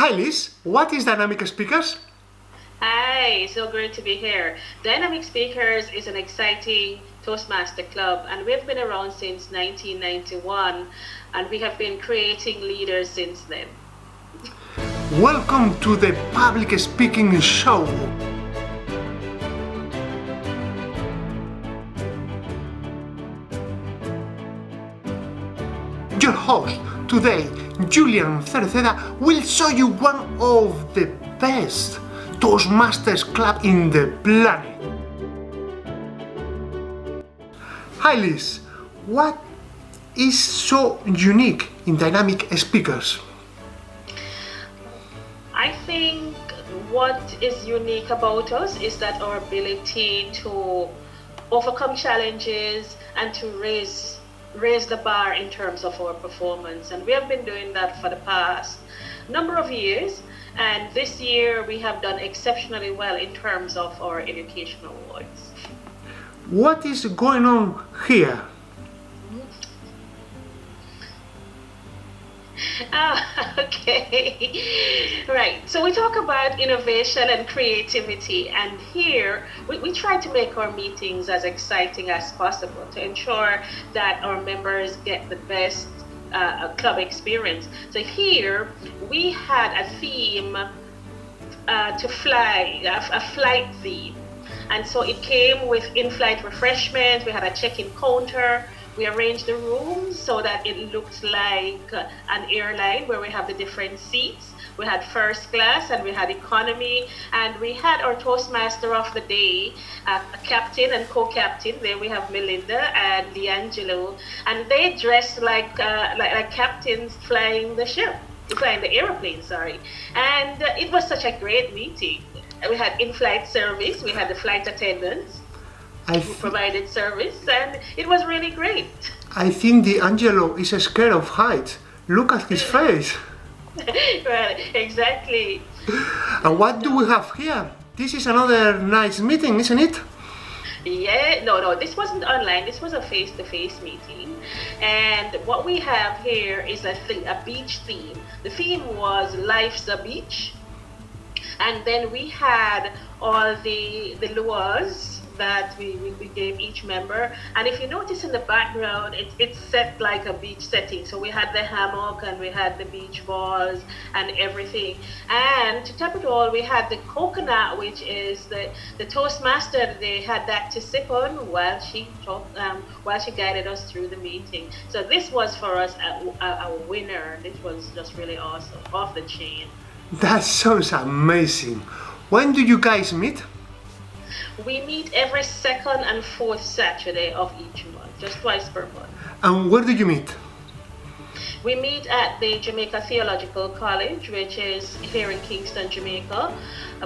Hi Liz, what is Dynamic Speakers? Hi, so great to be here. Dynamic Speakers is an exciting Toastmaster club, and we've been around since 1991, and we have been creating leaders since then. Welcome to the Public Speaking Show. Your host today, Julian Cerceda, will show you one of the best Toastmasters club in the planet. Hi Liz, what is so unique in Dynamic Speakers? I think what is unique about us is that our ability to overcome challenges and to raise the bar in terms of our performance, and we have been doing that for the past number of years, and this year we have done exceptionally well in terms of our education awards. What is going on here? Okay. Right. So we talk about innovation and creativity, and here we try to make our meetings as exciting as possible to ensure that our members get the best club experience. So here we had a theme to fly, a flight theme. And so it came with in-flight refreshments. We had a check-in counter. We arranged the rooms so that it looked like an airline where we have the different seats. We had first class and we had economy, and we had our Toastmaster of the day, a captain and co-captain. There we have Melinda and D'Angelo, and they dressed like captains flying the airplane, sorry. And it was such a great meeting. We had in-flight service, we had the flight attendants who provided service, and it was really great. I think D'Angelo is scared of heights. Look at his face. Well, exactly. And what do we have here? This is another nice meeting, isn't it? Yeah, no, this wasn't online. This was a face-to-face meeting. And what we have here is a beach theme. The theme was Life's a Beach. And then we had all the lures that we gave each member. And if you notice in the background, it's set like a beach setting. So we had the hammock and we had the beach balls and everything. And to top it all, we had the coconut, which is the Toastmaster. They had that to sip on while she guided us through the meeting. So this was for us a winner. This was just really awesome, off the chain. That sounds amazing. When do you guys meet? We meet every second and fourth Saturday of each month, just twice per month. And where do you meet? We meet at the Jaimaica Theological College, which is here in Kingston, Jamaica.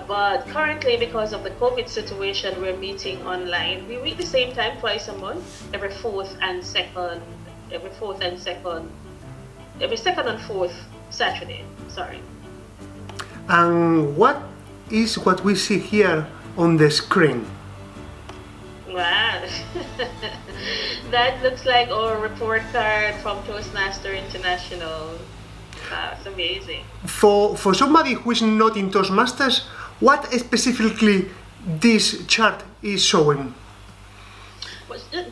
But currently, because of the COVID situation, we're meeting online. We meet the same time twice a month, every second and fourth Saturday. Sorry. And what is what we see here on the screen? Wow. That looks like our report card from Toastmaster International. Wow, it's amazing. For somebody who is not in Toastmasters, what specifically this chart is showing?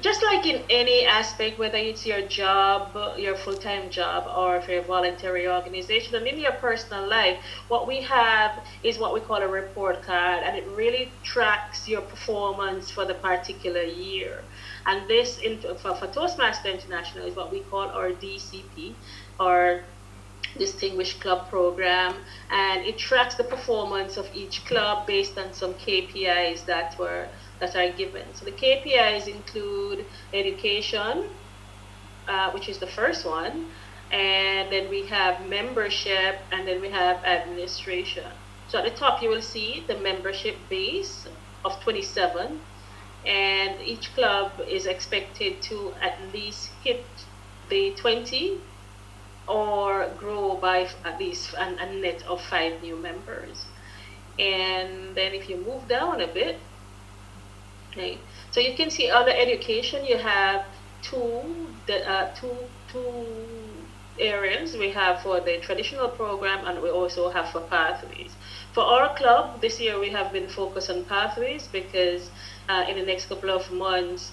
Just like in any aspect, whether it's your job, your full-time job, or if you're a voluntary organization, and in your personal life, what we have is what we call a report card, and it really tracks your performance for the particular year. And this, for Toastmaster International, is what we call our DCP, or Distinguished Club Program, and it tracks the performance of each club based on some KPIs that are given. So the KPIs include education, which is the first one, and then we have membership, and then we have administration. So at the top you will see the membership base of 27, and each club is expected to at least hit the 20 or grow by at least a net of 5 new members. And then if you move down a bit, okay, so you can see under education you have two areas. We have for the traditional program, and we also have for pathways. For our club this year, we have been focused on pathways because in the next couple of months,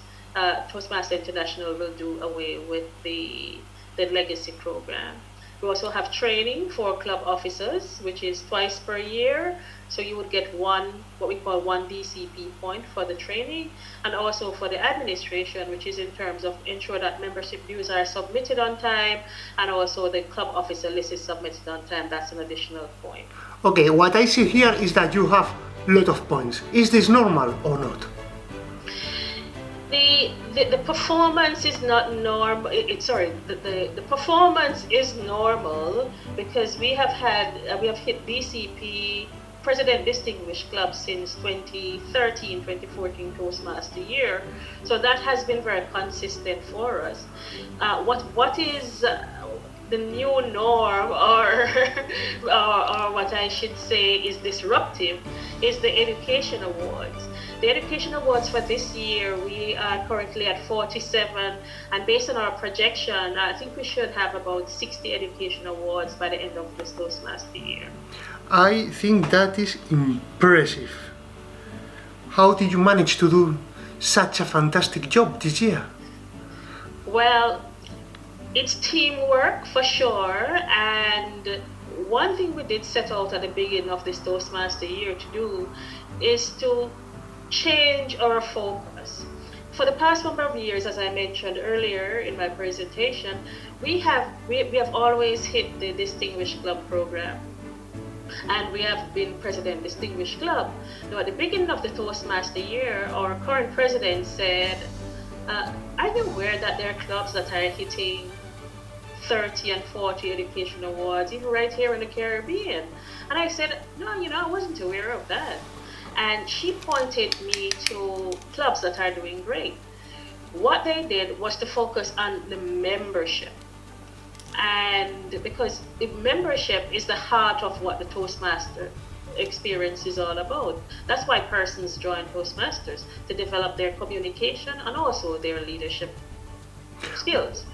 Toastmaster International will do away with the legacy program. We also have training for club officers, which is twice per year. So you would get what we call one DCP point for the training, and also for the administration, which is in terms of ensure that membership dues are submitted on time, and also the club officer list is submitted on time. That's an additional point. Okay, what I see here is that you have a lot of points. Is this normal or not? The performance is not normal. The performance is normal because we have hit DCP President Distinguished Club since 2013, 2014 Toastmaster year. So that has been very consistent for us. What is the new norm, or what I should say is disruptive, is the education awards. The education awards for this year, we are currently at 47, and based on our projection, I think we should have about 60 education awards by the end of this Toastmaster year. I think that is impressive. How did you manage to do such a fantastic job this year? Well, it's teamwork for sure, and one thing we did set out at the beginning of this Toastmaster year to do is to change our focus. For the past number of years, as I mentioned earlier in my presentation, we have always hit the Distinguished Club program, and we have been President Distinguished Club. Now, at the beginning of the Toastmaster year, our current president said, are you aware that there are clubs that are hitting 30 and 40 education awards, even right here in the Caribbean? And I said, no, I wasn't aware of that. And she pointed me to clubs that are doing great. What they did was to focus on the membership. And because membership is the heart of what the Toastmaster experience is all about. That's why persons join Toastmasters, to develop their communication and also their leadership skills.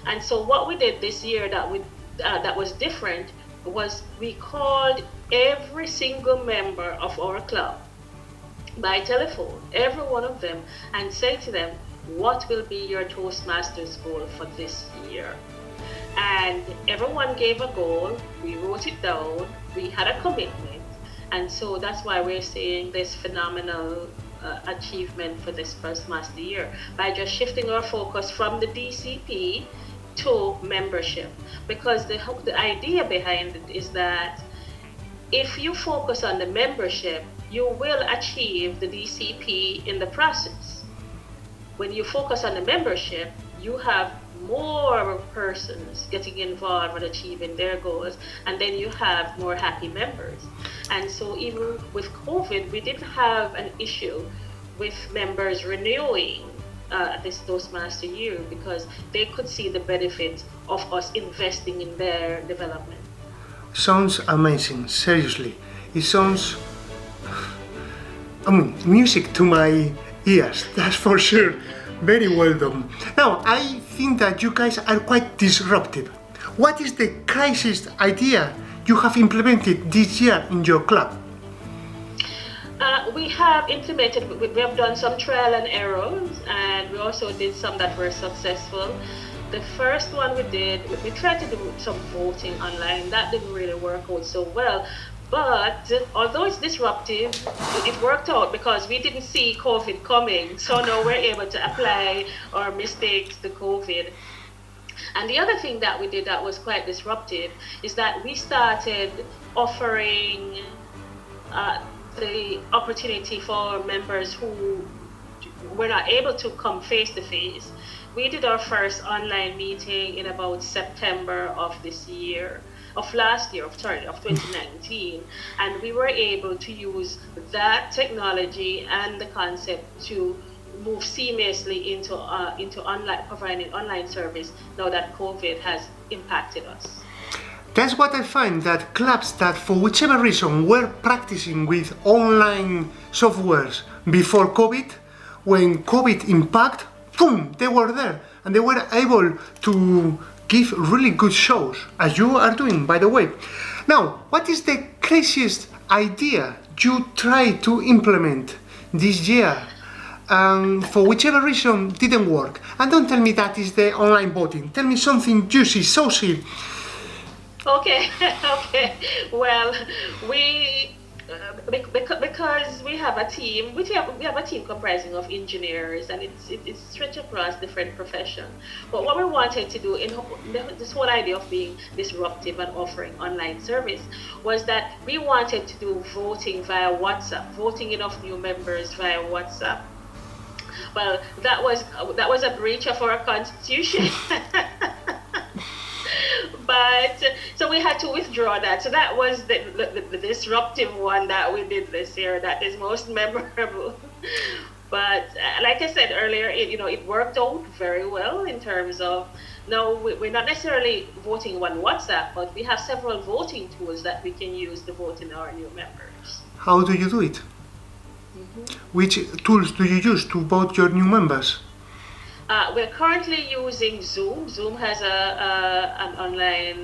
And so what we did this year that was different was we called every single member of our club by telephone, every one of them, and said to them, what will be your Toastmasters goal for this year? And everyone gave a goal, we wrote it down, we had a commitment, and so that's why we're seeing this phenomenal achievement for this Toastmaster year, by just shifting our focus from the DCP to membership. Because the idea behind it is that if you focus on the membership, you will achieve the DCP in the process. When you focus on the membership, you have more persons getting involved in achieving their goals, and then you have more happy members. And so even with COVID, we didn't have an issue with members renewing this Toastmaster year, because they could see the benefit of us investing in their development. Sounds amazing, seriously. It sounds, music to my ears, that's for sure. Very well done. Now, I think that you guys are quite disruptive. What is the craziest idea you have implemented this year in your club? We have implemented, we have done some trial and errors, and we also did some that were successful. The first one we tried to do some voting online. That didn't really work out so well. But although it's disruptive, it worked out because we didn't see COVID coming. So now we're able to apply our mistakes to COVID. And the other thing that we did that was quite disruptive is that we started offering the opportunity for members who were not able to come face to face. We did our first online meeting in about September of this year. Of 2019, and we were able to use that technology and the concept to move seamlessly into online, providing online service now that COVID has impacted us. That's what I find, that clubs that for whichever reason were practicing with online softwares before COVID, when COVID impact, boom, they were there and they were able to give really good shows, as you are doing, by the way. Now, what is the craziest idea you try to implement this year? For whichever reason didn't work. And don't tell me that is the online voting. Tell me something juicy, saucy. Okay, okay. Well, we because we have a team, we have a team comprising of engineers, and it's stretched across different professions. But what we wanted to do in this whole idea of being disruptive and offering online service was that we wanted to do voting via WhatsApp, voting enough new members via WhatsApp. Well, that was a breach of our constitution. But so we had to withdraw that. So that was the disruptive one that we did this year. That is most memorable. But like I said earlier, it worked out very well in terms of we're not necessarily voting on WhatsApp, but we have several voting tools that we can use to vote in our new members. How do you do it? Which tools do you use to vote your new members? We're currently using Zoom. Zoom has an online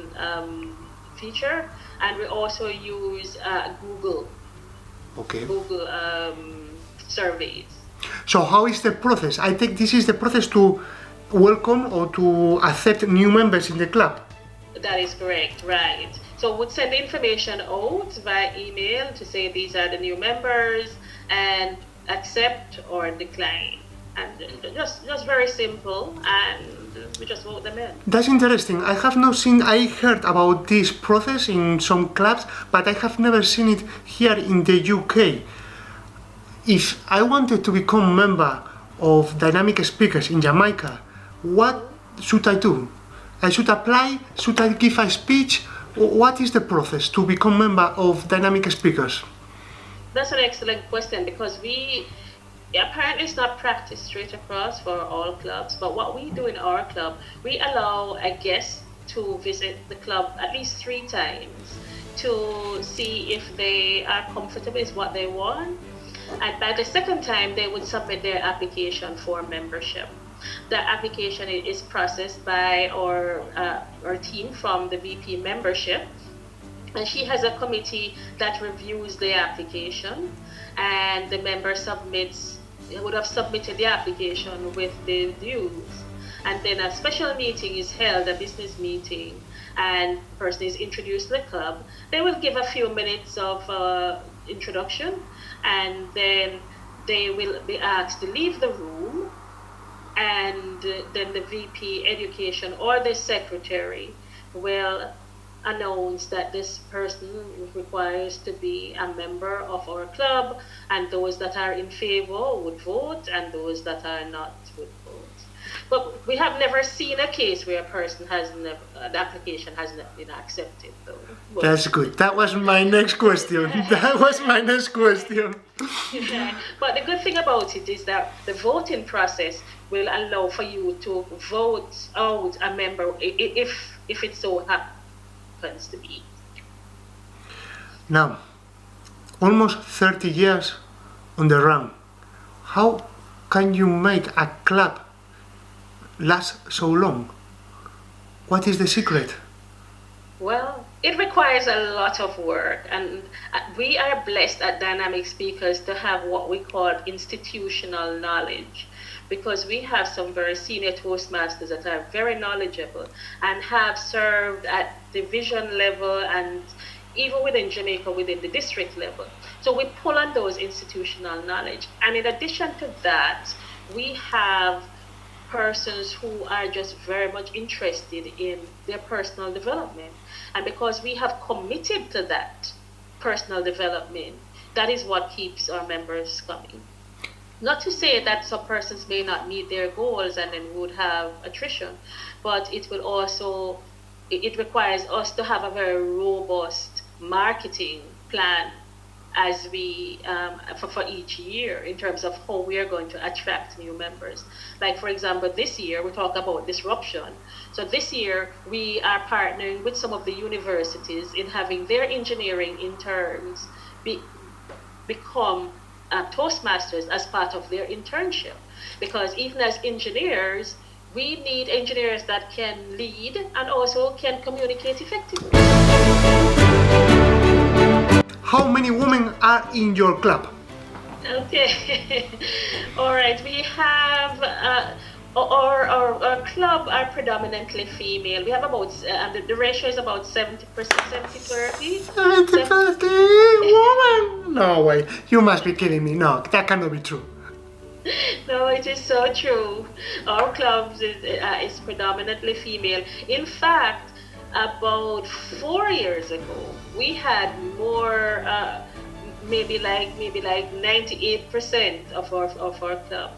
feature, and we also use Google. Okay. Google surveys. So how is the process? I think this is the process to welcome or to accept new members in the club. That is correct, right. So we'd send information out via email to say these are the new members and accept or decline. And just very simple, and we just vote them in. That's interesting. I heard about this process in some clubs, but I have never seen it here in the UK. If I wanted to become member of Dynamic Speakers in Jamaica, what should I do? I should apply? Should I give a speech? What is the process to become member of Dynamic Speakers? That's an excellent question, because apparently it's not practiced straight across for all clubs, but what we do in our club, we allow a guest to visit the club at least 3 times to see if they are comfortable with what they want. And by the second time, they would submit their application for membership. The application is processed by our team from the VP membership, and she has a committee that reviews the application, and the member would have submitted the application with the views, and then a special meeting is held, a business meeting, and the person is introduced to the club. They will give a few minutes of introduction, and then they will be asked to leave the room, and then the VP education or the secretary will announce that this person requires to be a member of our club, and those that are in favor would vote, and those that are not would vote. But we have never seen a case where the application has not been accepted, though. But that's good. That was my next question. yeah. But the good thing about it is that the voting process will allow for you to vote out a member if it so happens to be. Now, almost 30 years on the run. How can you make a club last so long? What is the secret? Well, it requires a lot of work, and we are blessed at Dynamic Speakers to have what we call institutional knowledge, because we have some very senior toastmasters that are very knowledgeable and have served at division level and even within Jamaica, within the district level. So we pull on those institutional knowledge. And in addition to that, we have persons who are just very much interested in their personal development. And because we have committed to that personal development, that is what keeps our members coming. Not to say that some persons may not meet their goals and then would have attrition, but it requires us to have a very robust marketing plan as we for each year in terms of how we are going to attract new members. Like, for example, this year we talk about disruption. So this year we are partnering with some of the universities in having their engineering interns become toastmasters as part of their internship, because even as engineers we need engineers that can lead and also can communicate effectively. How many women are in your club? Okay. All right. We have our club are predominantly female. We have about the ratio is about 70%, 70-30. 70 women? No way. You must be kidding me. No, that cannot be true. No, it is so true. Our club is predominantly female. In fact, about 4 years ago, we had more, maybe like 98% of our club.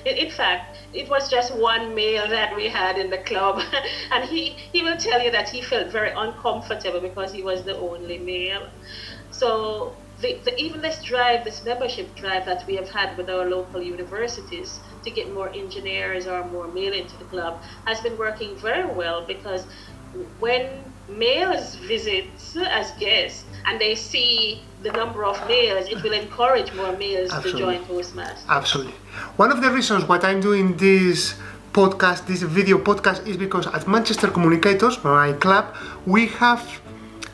In fact, it was just one male that we had in the club, and he will tell you that he felt very uncomfortable because he was the only male. So even this membership drive that we have had with our local universities to get more engineers or more male into the club has been working very well, because when males visit as guests and they see the number of males, it will encourage more males to join Toastmasters. Absolutely. One of the reasons why I'm doing this podcast, this video podcast, is because at Manchester Communicators, my club, we have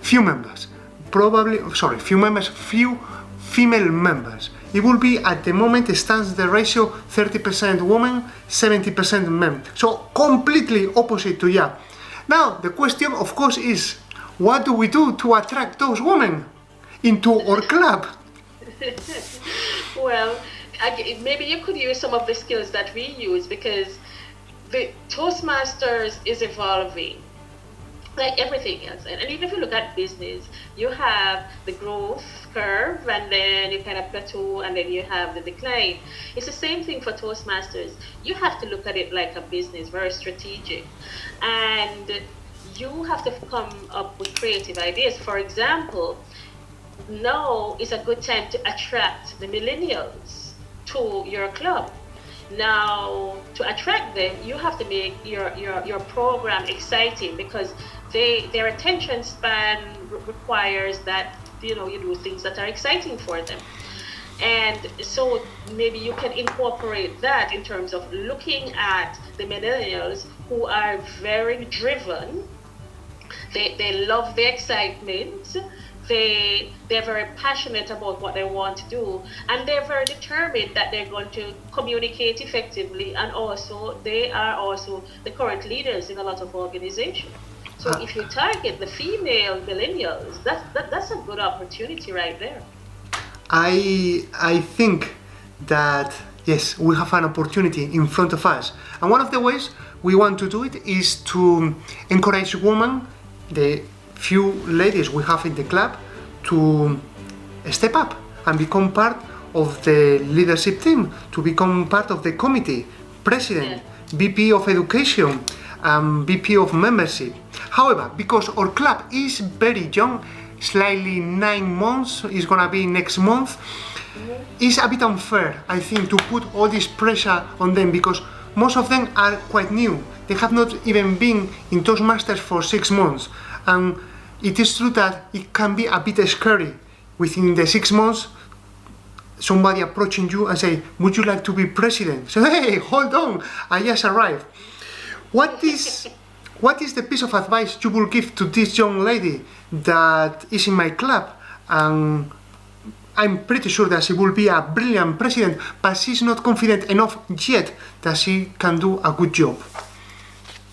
few members. Few female members. It will be, at the moment, stands the ratio 30% women, 70% men. So completely opposite to you. Now, the question, of course, is what do we do to attract those women into our club? Well, maybe you could use some of the skills that we use, because the Toastmasters is evolving like everything else. And even if you look at business, you have the growth curve, and then you kind of plateau, and then you have the decline. It's the same thing for Toastmasters. You have to look at it like a business, very strategic. And you have to come up with creative ideas. For example, now is a good time to attract the millennials to your club. Now, to attract them, you have to make your program exciting, because their attention span requires that you do things that are exciting for them. And so maybe you can incorporate that in terms of looking at the millennials who are very driven. They love the excitement. They're very passionate about what they want to do, and they're very determined that they're going to communicate effectively, and also they are also the current leaders in a lot of organizations. So if you target the female millennials, that's a good opportunity right there. I think that yes, we have an opportunity in front of us, and one of the ways we want to do it is to encourage women, the few ladies we have in the club, to step up and become part of the leadership team, to become part of the committee, president, VP of education, VP of membership. However, because our club is very young, slightly 9 months, is gonna be next month, it's a bit unfair, I think, to put all this pressure on them, because most of them are quite new. They have not even been in Toastmasters for 6 months. And it is true that it can be a bit scary within the 6 months, somebody approaching you and say, would you like to be president? So, hey, hold on, I just arrived. What is the piece of advice you will give to this young lady that is in my club? And I'm pretty sure that she will be a brilliant president, but she's not confident enough yet that she can do a good job.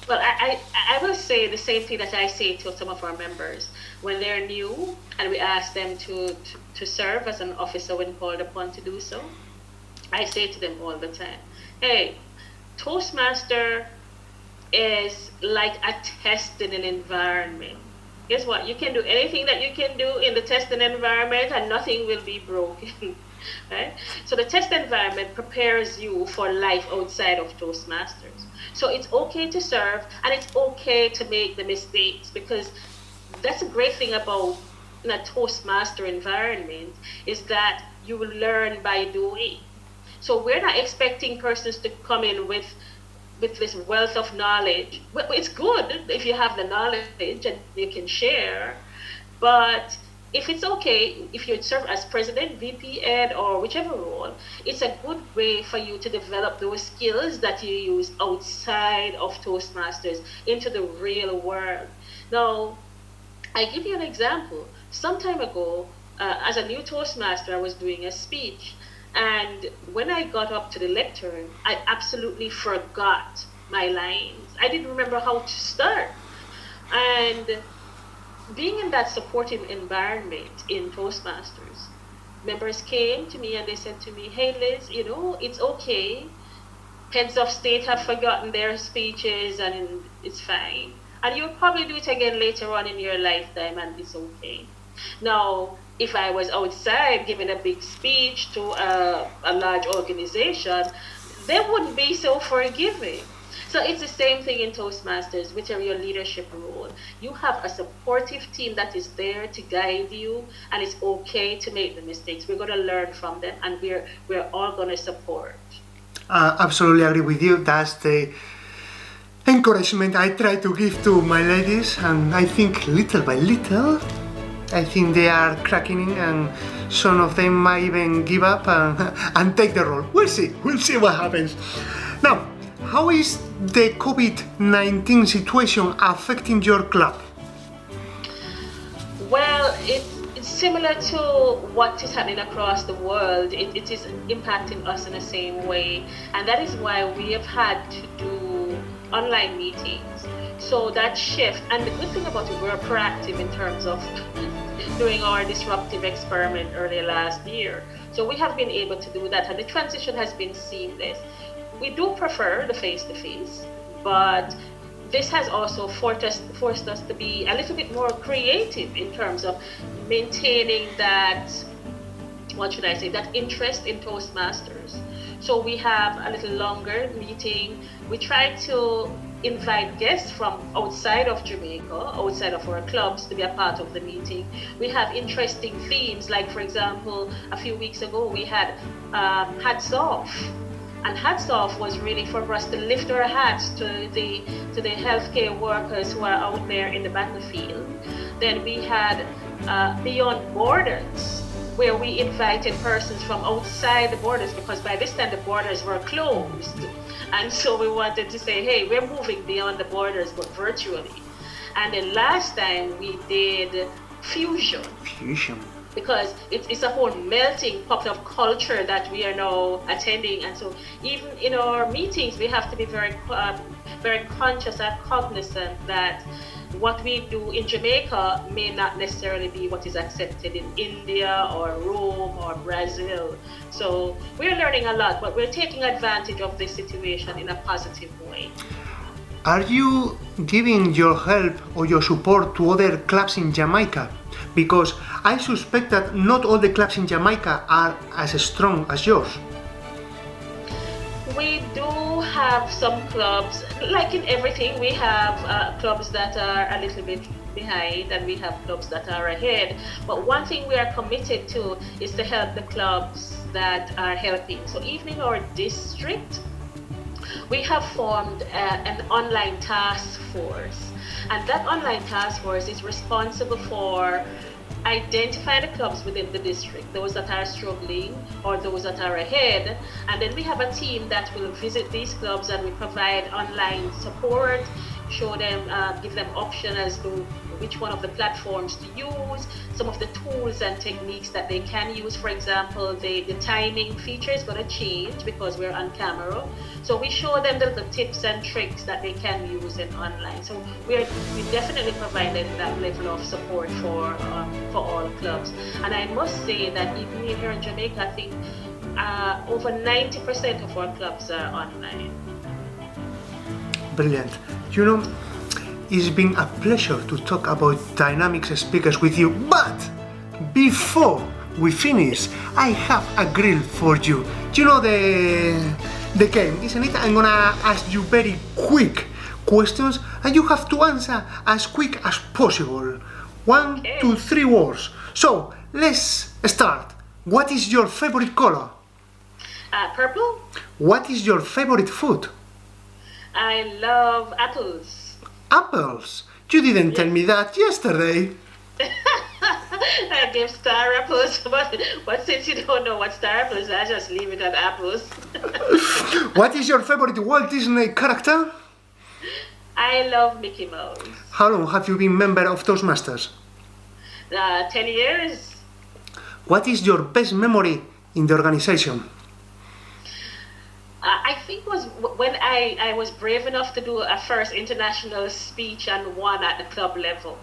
Well, I will say the same thing that I say to some of our members when they're new and we ask them to serve as an officer when called upon to do so. I say to them all the time, hey, Toastmaster is like a testing environment. Guess what? You can do anything that you can do in the testing environment and nothing will be broken. Right? So the test environment prepares you for life outside of Toastmasters. So it's okay to serve, and it's okay to make the mistakes, because that's a great thing about a Toastmaster environment, is that you will learn by doing. So we're not expecting persons to come in with this wealth of knowledge. Well, it's good if you have the knowledge and you can share, but if it's okay, if you serve as president, VP ed, or whichever role, it's a good way for you to develop those skills that you use outside of Toastmasters into the real world. Now, I give you an example. Some time ago, as a new Toastmaster, I was doing a speech, and when I got up to the lectern, I absolutely forgot my lines. I didn't remember how to start. And being in that supportive environment in Toastmasters, members came to me and they said to me, "Hey Liz, it's okay. Heads of state have forgotten their speeches and it's fine. And you'll probably do it again later on in your lifetime and it's okay." Now, if I was outside giving a big speech to a large organization, they wouldn't be so forgiving. So it's the same thing in Toastmasters, whichever your leadership role. You have a supportive team that is there to guide you, and it's okay to make the mistakes. We're going to learn from them, and we're all going to support. Absolutely agree with you. That's the encouragement I try to give to my ladies, and I think little by little, I think they are cracking in, and some of them might even give up and take the role. We'll see what happens. Now, how is the COVID-19 situation affecting your club? Well, it's similar to what is happening across the world. It is impacting us in the same way, and that is why we have had to do online meetings. So that shift, and the good thing about it, we're proactive in terms of doing our disruptive experiment earlier last year. So we have been able to do that, and the transition has been seamless. We do prefer the face-to-face, but this has also forced us to be a little bit more creative in terms of maintaining that, that interest in Toastmasters. So we have a little longer meeting. We try to invite guests from outside of Jamaica, outside of our clubs, to be a part of the meeting. We have interesting themes, like for example, a few weeks ago we had hats off. And hats off was really for us to lift our hats to the healthcare workers who are out there in the battlefield. Then we had Beyond Borders, where we invited persons from outside the borders, because by this time the borders were closed. And so we wanted to say, hey, we're moving beyond the borders, but virtually. And then last time we did Fusion. Because it's a whole melting pot of culture that we are now attending, and so even in our meetings we have to be very conscious and cognizant that what we do in Jamaica may not necessarily be what is accepted in India or Rome or Brazil. So we're learning a lot, but we're taking advantage of this situation in a positive way. Are you giving your help or your support to other clubs in Jamaica? Because I suspect that not all the clubs in Jamaica are as strong as yours. We do have some clubs, like in everything, we have clubs that are a little bit behind and we have clubs that are ahead. But one thing we are committed to is to help the clubs that are helping. So even in our district, we have formed an online task force. And that online task force is responsible for identifying the clubs within the district, those that are struggling or those that are ahead. And then we have a team that will visit these clubs and we provide online support, show them, give them options as to which one of the platforms to use, some of the tools and techniques that they can use. For example, the timing feature is going to change because we're on camera. So we show them the tips and tricks that they can use in online. So we definitely provided that level of support for all clubs. And I must say that even here in Jamaica, I think over 90% of our clubs are online. Brilliant. You know, it's been a pleasure to talk about dynamics speakers with you, but before we finish, I have a grill for you. You know the game, isn't it? I'm gonna ask you very quick questions and you have to answer as quick as possible. 1, 2, 3 words. So, let's start. What is your favorite color? Purple. What is your favorite food? I love apples. Apples? You didn't tell me that yesterday. I give star apples, but since you don't know what star apple is, I just leave it at apples. What is your favorite Walt Disney character? I love Mickey Mouse. How long have you been member of Toastmasters? 10 years. What is your best memory in the organization? I think was when I was brave enough to do a first international speech and won at the club level.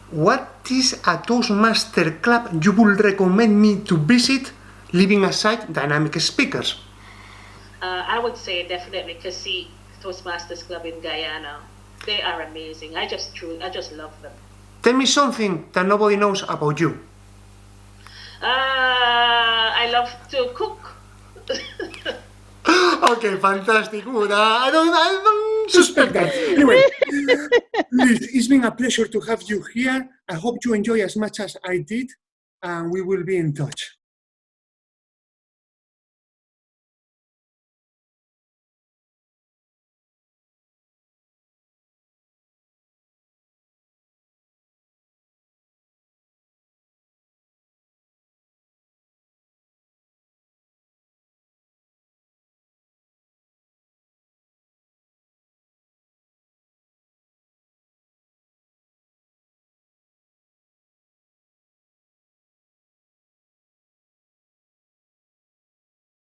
What is a Toastmaster club you would recommend me to visit, leaving aside dynamic speakers? I would say definitely Kasi Toastmasters Club in Guyana. They are amazing. I just love them. Tell me something that nobody knows about you. I love to cook. Okay, fantastic. Good. I don't suspect that. Anyway, Liz, it's been a pleasure to have you here. I hope you enjoy as much as I did, and we will be in touch.